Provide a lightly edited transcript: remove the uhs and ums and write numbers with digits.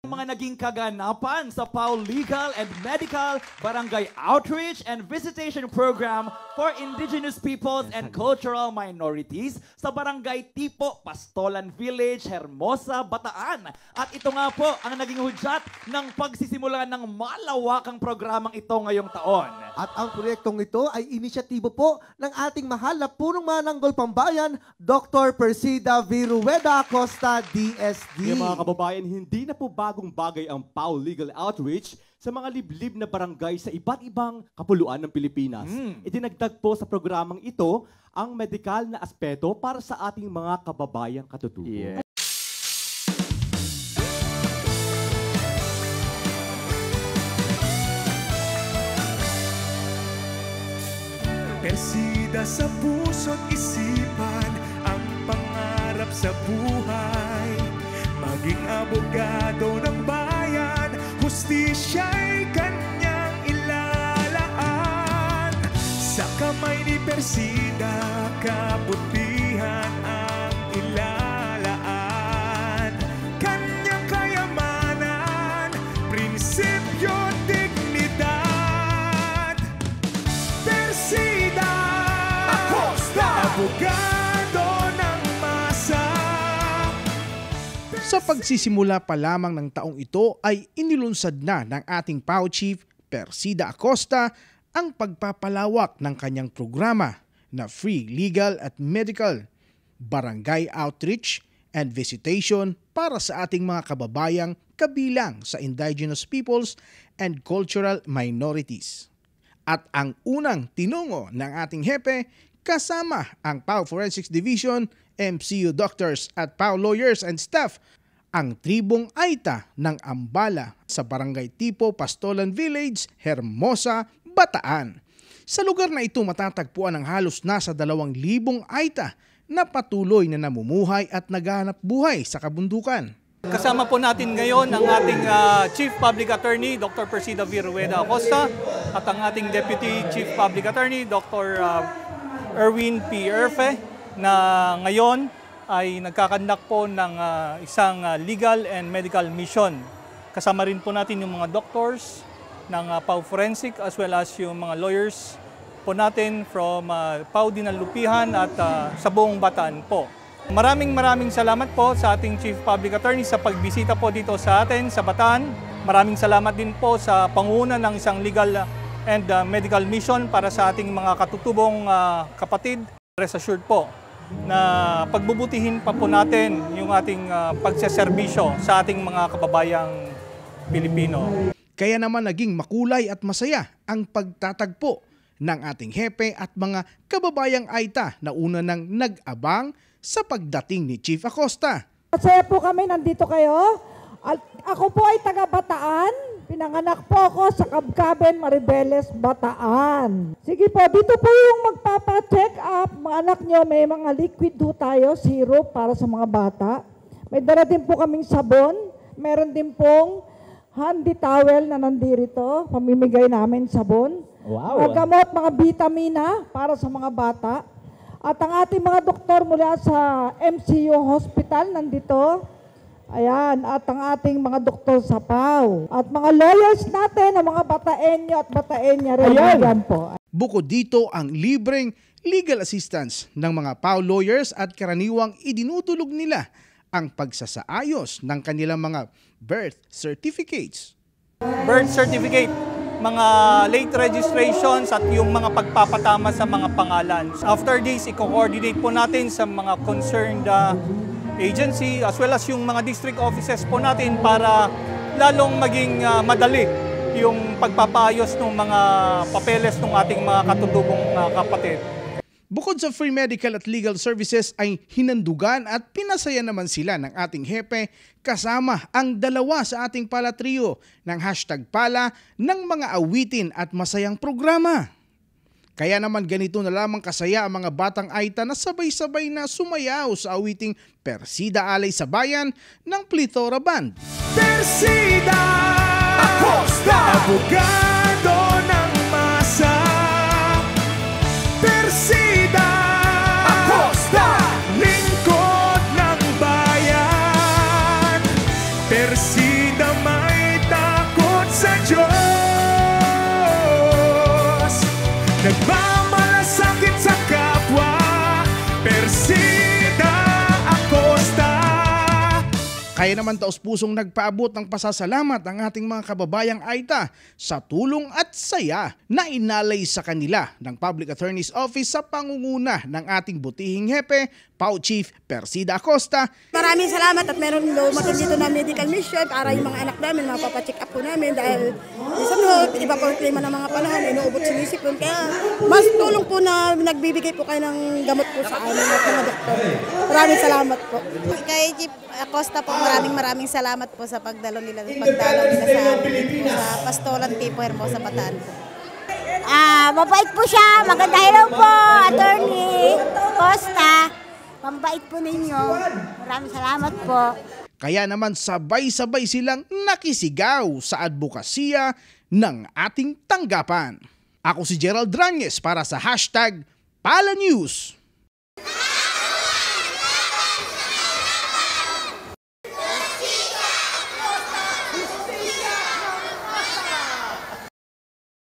Mga naging kaganapan sa PAO Legal and Medical Barangay Outreach and Visitation Program for Indigenous Peoples and Cultural Minorities sa Barangay Tipo, Pastolan Village, Hermosa, Bataan. At ito nga po ang naging hudyat ng pagsisimula ng malawakang programang ito ngayong taon. At ang proyektong ito ay inisyatibo po ng ating mahal na punong mananggol pambayan, Dr. Persida Virueda Acosta, DSD. Yung mga kababayan, hindi na po bagong bagay ang PAO Legal Outreach sa mga liblib na barangay sa iba't ibang kapuluan ng Pilipinas. Itinagdag po sa programang ito ang medikal na aspeto para sa ating mga kababayang katutubo. Yeah. Persida sa puso't isipan ang pangarap sa buhay. Maging abogado ng bayan, hustisya'y kanyang ilalaan. Sa kamay ni Persida, kabutihan ang ilalaan. Kanyang kayamanan, prinsipyo, dignidad. Persida Acosta, abogado ng masa. Sa pagsisimula pa lamang ng taong ito ay inilunsad na ng ating PAO Chief Persida Acosta ang pagpapalawak ng kanyang programa na Free Legal at Medical Barangay Outreach and Visitation para sa ating mga kababayang kabilang sa Indigenous Peoples and Cultural Minorities. At ang unang tinungo ng ating hepe kasama ang PAO Forensics Division, MCU Doctors at PAO Lawyers and Staff, ang tribong Aita ng Ambala sa Barangay Tipo, Pastolan Village, Hermosa, Bataan. Sa lugar na ito matatagpuan ang halos nasa 2,000 Aita na patuloy na namumuhay at naghahanap buhay sa kabundukan. Kasama po natin ngayon ang ating Chief Public Attorney, Dr. Persida Virueda Acosta, at ang ating Deputy Chief Public Attorney, Dr. Erwin P. Erfe, na ngayon ay nagkakandak po ng isang legal and medical mission. Kasama rin po natin yung mga doctors ng PAO Forensic as well as yung mga lawyers po natin from PAO Dinalupihan at sa buong Bataan po. Maraming salamat po sa ating Chief Public Attorney sa pagbisita po dito sa atin sa Bataan. Maraming salamat din po sa pangunguna ng isang legal and medical mission para sa ating mga katutubong kapatid. Rest assured po na pagbubutihin pa po natin yung ating pagseserbisyo sa ating mga kababayang Pilipino. Kaya naman naging makulay at masaya ang pagtatagpo ng ating hepe at mga kababayang Aita na una nang nag-abang sa pagdating ni Chief Acosta. Masaya po kami, nandito kayo. Ako po ay taga Bataan. Pinanganak po ako sa Kabkaben, Maribeles, Bataan. Sige po, dito po yung magpapa-check up. Mga anak nyo, may mga liquid do tayo, syrup para sa mga bata. May dala din po kaming sabon. Meron din pong handy towel na nandirito. Pamimigay namin sabon. Wow. Mga gamot, mga vitamina para sa mga bata. At ang ating mga doktor mula sa MCU Hospital nandito. Ayan, at ang ating mga doktor sa PAO. At mga lawyers natin, ang mga Bataenyo at Bataenya rin yan po. Bukod dito ang libreng legal assistance ng mga PAO lawyers at karaniwang idinudulog nila ang pagsasaayos ng kanilang mga birth certificates. Birth certificate, mga late registrations at yung mga pagpapatama sa mga pangalan. After this, i-coordinate po natin sa mga concerned agency as well as yung mga district offices po natin para lalong maging madali yung pagpapaayos ng mga papeles ng ating mga katutubong kapatid. Bukod sa free medical at legal services ay hinandugan at pinasaya naman sila ng ating hepe kasama ang dalawa sa ating palatrio ng #pala ng mga awitin at masayang programa. Kaya naman ganito na lamang kasaya ang mga batang Aita na sabay-sabay na sumayaw sa awiting Persida Alay sa Bayan ng Plethora Band. Persida Acosta, abogado ng masa. Persida Acosta, lingkod ng bayan. Persida Kaya naman taos-pusong nagpaabot ng pasasalamat ang ating mga kababayang Aita sa tulong at saya na inalay sa kanila ng Public Attorney's Office sa pangunguna ng ating butihing hepe, PAO Chief Persida Acosta. Maraming salamat at meron dumating dito na medical mission para yung mga anak namin, mapapacheck up po namin dahil minsan iba po ang klima ng mga panahon, inuubot sinisip po. Kaya mas tulong po na nagbibigay po kayo ng gamot po sa amin at mga doktor. Maraming salamat po. Kay Chief Acosta po, maraming salamat po sa pagdalo nila sa amin po sa Pastolan Tipo Hermosa Bataan po. Mabait po siya. Maganda, hello po, Attorney Acosta. Mabait po ninyo. Maraming salamat po. Kaya naman sabay-sabay silang nakisigaw sa advokasya ng ating tanggapan. Ako si Gerald Dranges para sa #PalaNews.